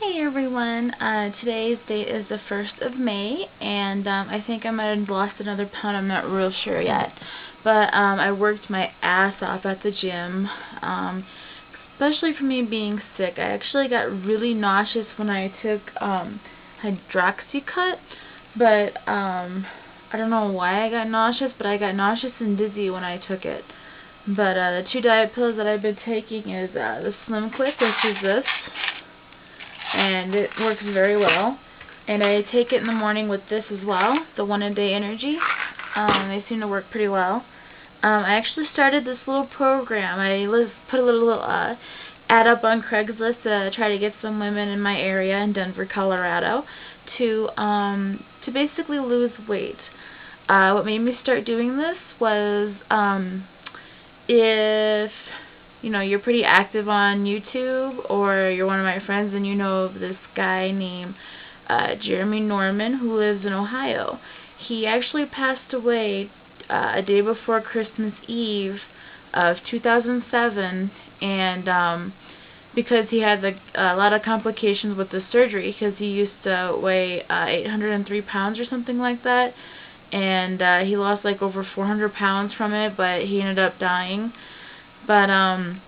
Hey everyone, today's date is the 1st of May, and I think I might have lost another pound, I'm not real sure yet. But I worked my ass off at the gym, especially for me being sick. I actually got really nauseous when I took hydroxycut, but I don't know why I got nauseous, but I got nauseous and dizzy when I took it. But the two diet pills that I've been taking is the Slim Quick, which is this, and it works very well. And I take it in the morning with this as well, the One A Day Energy. They seem to work pretty well. I actually started this little program. I put a little ad up on Craigslist to try to get some women in my area in Denver, Colorado, to basically lose weight. What made me start doing this was if you're pretty active on YouTube, or you're one of my friends and you know of this guy named Jeremy Norman, who lives in Ohio. He actually passed away a day before Christmas Eve of 2007, and because he had a lot of complications with the surgery, because he used to weigh 803 pounds or something like that, and he lost like over 400 pounds from it, but he ended up dying. But in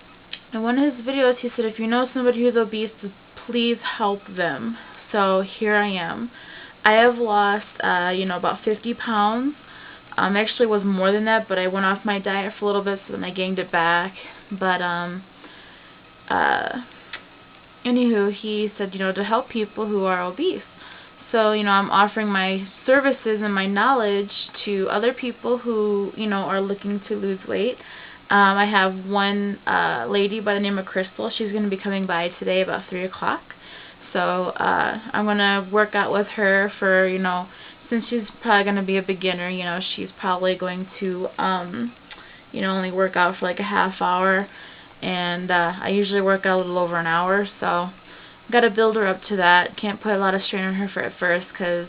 one of his videos he said, if you know somebody who's obese, please help them. So here I am. I have lost about 50 pounds. Actually was more than that, but I went off my diet for a little bit, so then I gained it back. But anywho, he said, to help people who are obese. So, I'm offering my services and my knowledge to other people who, are looking to lose weight. I have one lady by the name of Crystal. She's going to be coming by today about 3 o'clock. So, I'm going to work out with her for, since she's probably going to be a beginner, she's probably going to, only work out for like a half hour. And I usually work out a little over an hour, so got to build her up to that. Can't put a lot of strain on her at first, because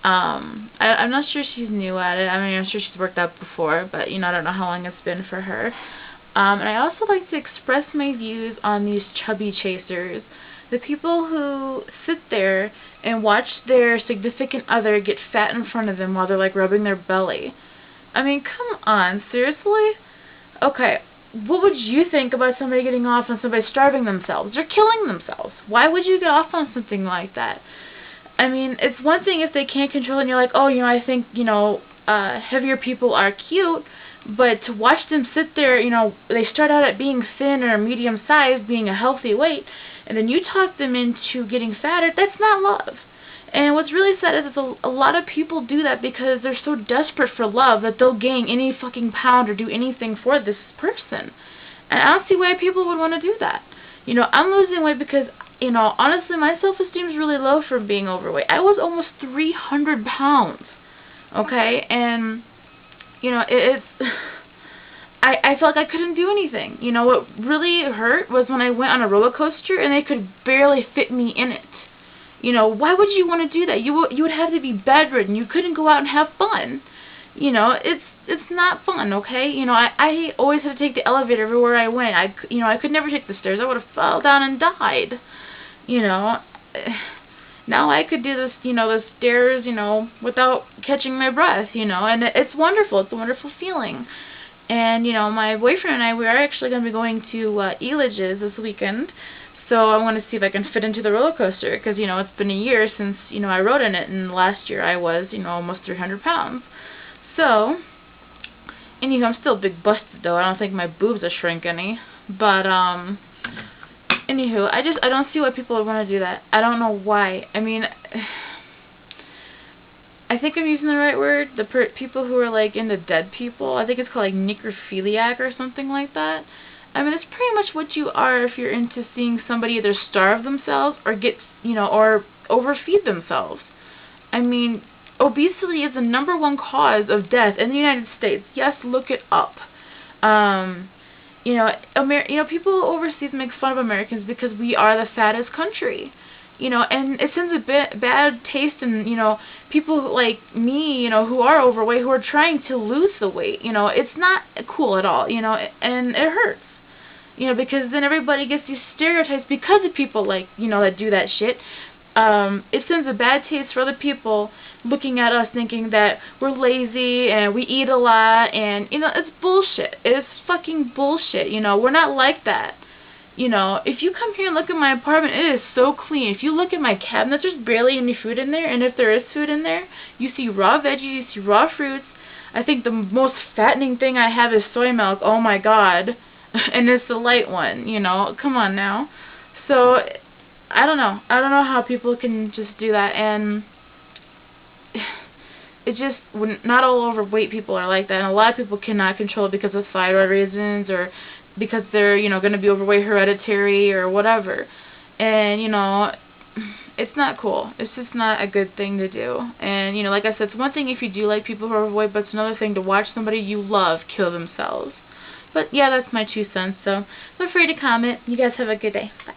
I'm not sure she's new at it. I mean, I'm sure she's worked out before, but I don't know how long it's been for her. And I also like to express my views on these chubby chasers, the people who sit there and watch their significant other get fat in front of them while they're like rubbing their belly. I mean, come on, seriously? Okay, what would you think about somebody getting off on somebody starving themselves? They're killing themselves. Why would you get off on something like that? I mean, it's one thing if they can't control it and you're like, oh, I think, heavier people are cute, but to watch them sit there, they start out at being thin or medium sized, being a healthy weight, and then you talk them into getting fatter, that's not love. And what's really sad is that a lot of people do that because they're so desperate for love that they'll gain any fucking pound or do anything for this person. And I don't see why people would want to do that. I'm losing weight because, honestly, my self-esteem is really low for being overweight. I was almost 300 pounds, okay? And, it's... I felt like I couldn't do anything. What really hurt was when I went on a roller coaster and they could barely fit me in it. Why would you want to do that? You would have to be bedridden. You couldn't go out and have fun. It's not fun, okay? I always had to take the elevator everywhere I went. I could never take the stairs. I would have fell down and died. Now I could do this, the stairs, without catching my breath, and it's wonderful. It's a wonderful feeling. And, my boyfriend and I, we are actually going to be going to ewww this weekend. So I want to see if I can fit into the roller coaster, because, it's been a year since, I rode in it, and last year I was, almost 300 pounds. So, anywho, I'm still big busted, though. I don't think my boobs are shrink any. But, anywho, I don't see why people would want to do that. I don't know why. I mean, I think I'm using the right word. The people who are, like, into dead people. I think it's called, like, necrophiliac or something like that. I mean, it's pretty much what you are if you're into seeing somebody either starve themselves or get, or overfeed themselves. I mean, obesity is the #1 cause of death in the United States. Yes, look it up. People overseas make fun of Americans because we are the fattest country. And it sends a bad taste in, people like me, who are overweight, who are trying to lose the weight. It's not cool at all, and it hurts. You know, because then everybody gets these stereotypes because of people like, you know, that do that shit. It sends a bad taste for other people looking at us thinking that we're lazy and we eat a lot, and, you know, it's bullshit. It's fucking bullshit, you know. We're not like that. You know, if you come here and look at my apartment, it is so clean. If you look at my cabinet, there's barely any food in there, and if there is food in there, you see raw veggies, you see raw fruits. I think the most fattening thing I have is soy milk. Oh my god. And it's the light one, you know. Come on now. So, I don't know. I don't know how people can just do that, and it just, not all overweight people are like that, and a lot of people cannot control it because of thyroid reasons, or because they're, you know, going to be overweight hereditary, or whatever. And, you know, it's not cool. It's just not a good thing to do. And, you know, like I said, it's one thing if you do like people who are overweight, but it's another thing to watch somebody you love kill themselves. But, yeah, that's my 2 cents, so feel free to comment. You guys have a good day. Bye.